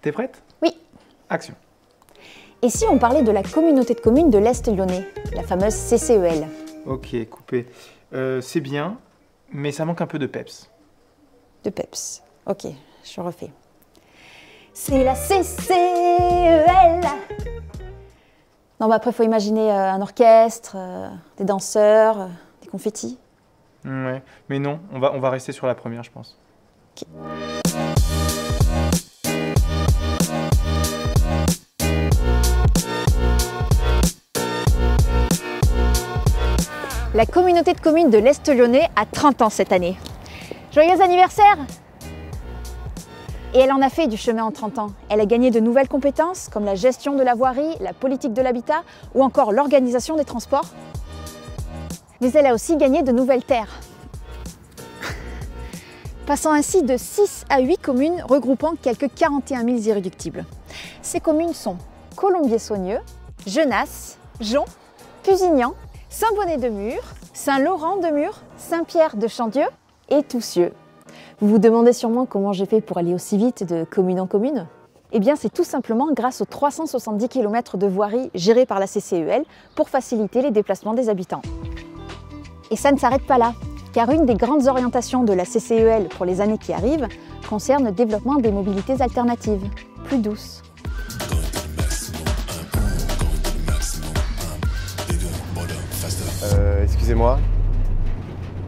T'es prête? Oui. Action. Et si on parlait de la communauté de communes de l'Est lyonnais, la fameuse CCEL? Ok, coupé. C'est bien, mais ça manque un peu de peps. De peps. Ok, je refais. C'est la CCEL. Non, bah après, il faut imaginer un orchestre, des danseurs, des confettis. Ouais, mais non, on va rester sur la première, je pense. Ok. La communauté de communes de l'Est lyonnais a 30 ans cette année. Joyeux anniversaire! Et elle en a fait du chemin en 30 ans. Elle a gagné de nouvelles compétences comme la gestion de la voirie, la politique de l'habitat ou encore l'organisation des transports. Mais elle a aussi gagné de nouvelles terres. Passant ainsi de 6 à 8 communes regroupant quelques 41 000 irréductibles. Ces communes sont Colombier-Saunieux, Genasse, Jon, Pusignan, Saint-Bonnet-de-Mur, Saint-Laurent-de-Mur, Saint-Pierre-de-Chandieu et Toussieux. Vous vous demandez sûrement comment j'ai fait pour aller aussi vite de commune en commune? Eh bien, c'est tout simplement grâce aux 370 km de voirie gérée par la CCEL pour faciliter les déplacements des habitants. Et ça ne s'arrête pas là, car une des grandes orientations de la CCEL pour les années qui arrivent concerne le développement des mobilités alternatives, plus douces. Excusez-moi,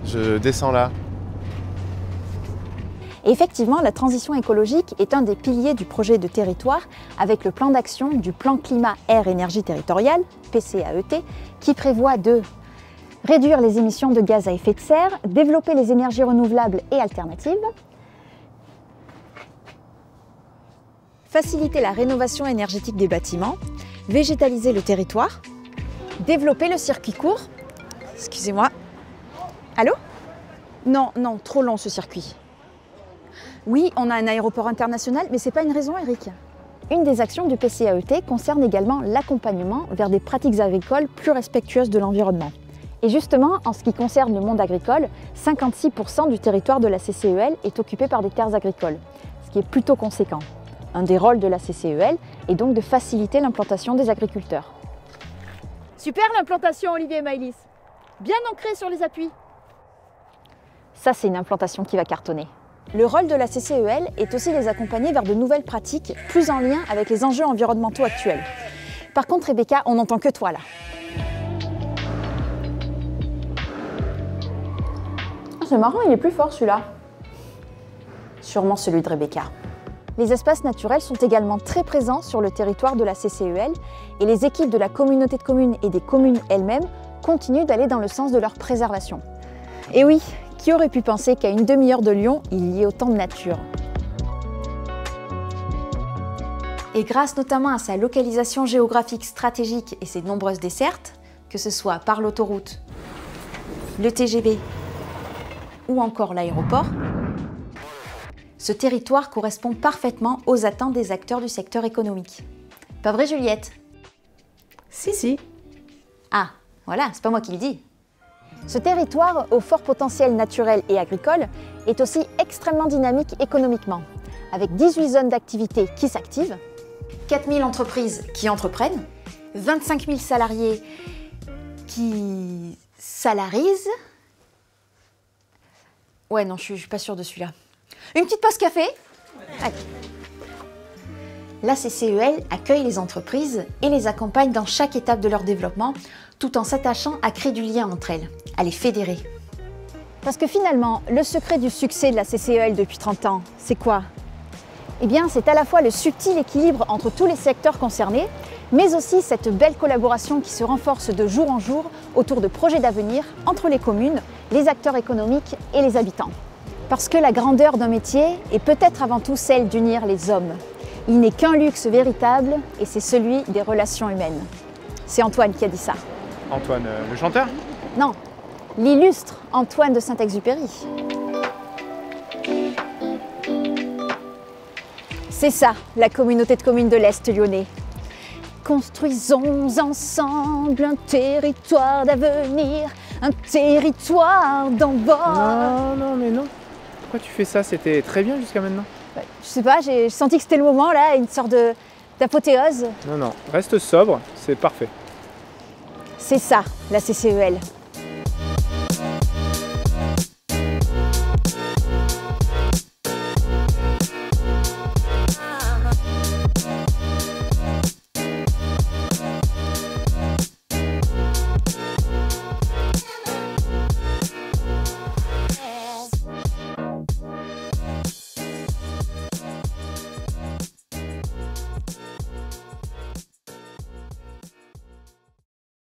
je descends là. Et effectivement, la transition écologique est un des piliers du projet de territoire avec le plan d'action du plan climat-air-énergie territorial, PCAET, qui prévoit de réduire les émissions de gaz à effet de serre, développer les énergies renouvelables et alternatives, faciliter la rénovation énergétique des bâtiments, végétaliser le territoire, développer le circuit court. Excusez-moi. Allô? Non, trop long ce circuit. Oui, on a un aéroport international, mais ce n'est pas une raison, Eric. Une des actions du PCAET concerne également l'accompagnement vers des pratiques agricoles plus respectueuses de l'environnement. Et justement, en ce qui concerne le monde agricole, 56% du territoire de la CCEL est occupé par des terres agricoles, ce qui est plutôt conséquent. Un des rôles de la CCEL est donc de faciliter l'implantation des agriculteurs. Super l'implantation, Olivier et Maëlys. Bien ancrée sur les appuis. Ça, c'est une implantation qui va cartonner. Le rôle de la CCEL est aussi de les accompagner vers de nouvelles pratiques plus en lien avec les enjeux environnementaux actuels. Par contre, Rebecca, on n'entend que toi là. C'est marrant, il est plus fort celui-là. Sûrement celui de Rebecca. Les espaces naturels sont également très présents sur le territoire de la CCEL et les équipes de la communauté de communes et des communes elles-mêmes continuent d'aller dans le sens de leur préservation. Et oui, qui aurait pu penser qu'à une demi-heure de Lyon, il y ait autant de nature? Et grâce notamment à sa localisation géographique stratégique et ses nombreuses dessertes, que ce soit par l'autoroute, le TGV ou encore l'aéroport, ce territoire correspond parfaitement aux attentes des acteurs du secteur économique. Pas vrai, Juliette? Si. Ah, voilà, c'est pas moi qui le dis. Ce territoire, au fort potentiel naturel et agricole, est aussi extrêmement dynamique économiquement, avec 18 zones d'activité qui s'activent, 4 000 entreprises qui entreprennent, 25 000 salariés qui salarisent. Ouais, non, je suis pas sûre de celui-là. Une petite pause café? Allez. La CCEL accueille les entreprises et les accompagne dans chaque étape de leur développement, tout en s'attachant à créer du lien entre elles, à les fédérer. Parce que finalement, le secret du succès de la CCEL depuis 30 ans, c'est quoi? Eh bien, c'est à la fois le subtil équilibre entre tous les secteurs concernés, mais aussi cette belle collaboration qui se renforce de jour en jour autour de projets d'avenir entre les communes, les acteurs économiques et les habitants. Parce que la grandeur d'un métier est peut-être avant tout celle d'unir les hommes. Il n'est qu'un luxe véritable et c'est celui des relations humaines. C'est Antoine qui a dit ça. Antoine, le chanteur? Non, l'illustre Antoine de Saint-Exupéry. C'est ça, la communauté de communes de l'Est lyonnais. Construisons ensemble un territoire d'avenir, un territoire d'envoi. Non, mais non. Pourquoi tu fais ça? C'était très bien jusqu'à maintenant. Je sais pas, j'ai senti que c'était le moment là, une sorte d'apothéose. Non, non, reste sobre, c'est parfait. C'est ça, la CCEL.